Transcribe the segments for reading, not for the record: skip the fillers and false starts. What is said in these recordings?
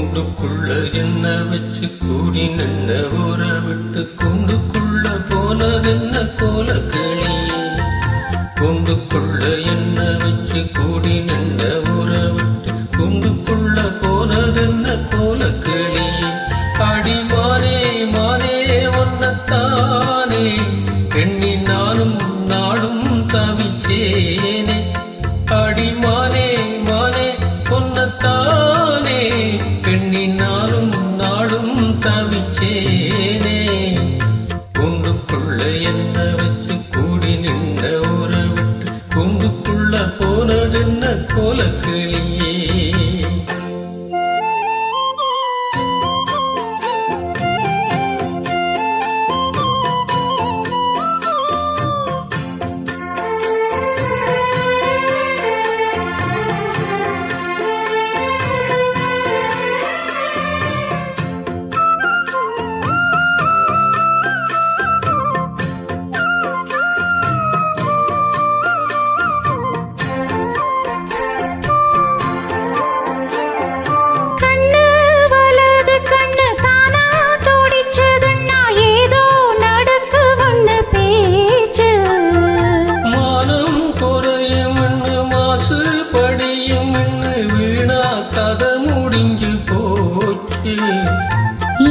கூண்டுக்குள்ள என்ன வச்சு கூடி நின்ன ஊரை விட்டு கூண்டுக்குள்ள போனதென்ன கோல கிளியே. கூண்டுக்குள்ள என்ன வச்சு கூடி நின்ன ஊரை விட்டு கூண்டுக்குள்ள போனதென்ன கோல கிளியே. அடிமானே மானே ஒன்னத்தானே எண்ணி நானும் நாடும் தவிச்சேனே. அடிமானே மானே பொன்னத்தானே எண்ணி நானும் நாடும் தவிச்சேனே. கூண்டுக்குள்ள என்ன வச்சு கூடி நின்ன ஊரை விட்டு கூண்டுக்குள்ள போனதென்ன கோல கிளியே.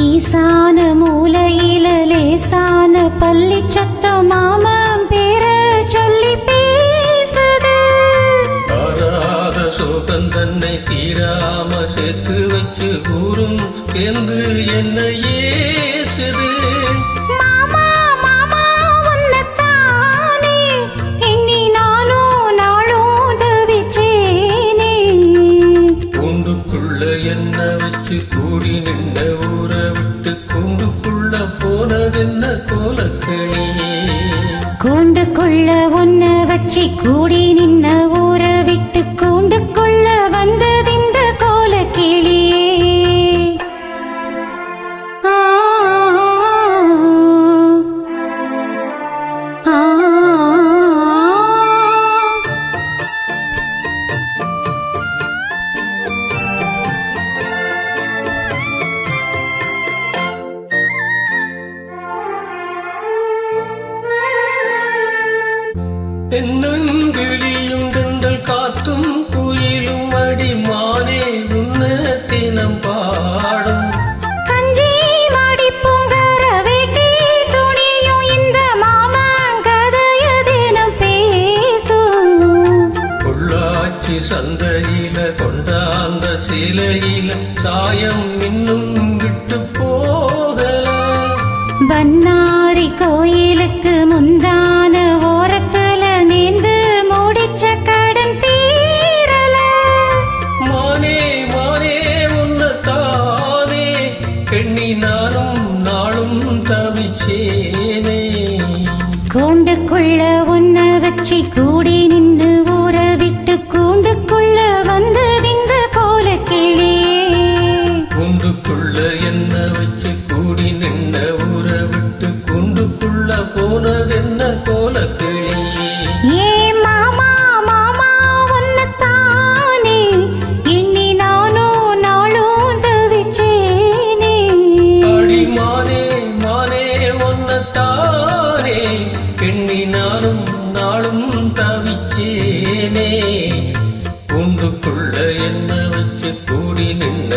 ஈசான மூலையில லேசான பள்ளி சத்தம் மாமன் பேர சொல்லி பேசுது. ஆராத சோகம் தன்னை தீராம சேர்த்து வச்சு கூறும் என்று என்ன ஏசுது. மாமா மாமா உன்னத்தானே எண்ணி நானும் நாளும் தவிச்சேனே. கூண்டுக்குள்ள என்ன வச்சு கூடி நின்ன ஊரை விட்டு கூண்டுக்குள்ள போனதென்ன கோல கிளியே. கூண்டுக்குள்ள உன்ன வச்சு கூடி நின்ன ஊரை விட்டு கூண்டுக்குள்ள வந்ததிந்த கோல கிளியே. தென்னங்கிளியும் தென்றல் காத்தும் குயிலும் அடிமானே உன்ன தினம் பாடும். கஞ்சி மாடி பூங்கர வேட்டி துணியும் இந்த மாமன் கதைய தினம் பேசும். பொள்ளாச்சி சந்தையில கொண்டாந்த சிலையில சாயம் இன்னும் விட்டு போகல. பன்னாரி கோயிலுக்கு முந்தான ஓரத்துல நேர்ந்து முடிச்ச கடன் தீரல. மானே மானே உன்னத்தானே எண்ணி நானும் நாளும் தவிச்சேனே. கூண்டுக்குள்ள உன்ன வச்சு கூடி நின்று ஊரை விட்டு கூண்டுக்குள்ள வந்ததிந்த கோல கிளியே. கூண்டுக்குள்ள என்ன வச்சு கூடி நின்ன ஊரை விட்டு கூண்டுக்குள்ள போனதென்ன கோல கிளியே. ஏ மாமா மாமா உன்னத்தானே எண்ணி நானும் நாளும் தவிச்சேனே. அடிமானே மானே ஒன்னத்தானே எண்ணி நானும் நாளும் தவிச்சேனே. கூண்டுக்குள்ள என்ன வச்சு கூடி நின்ன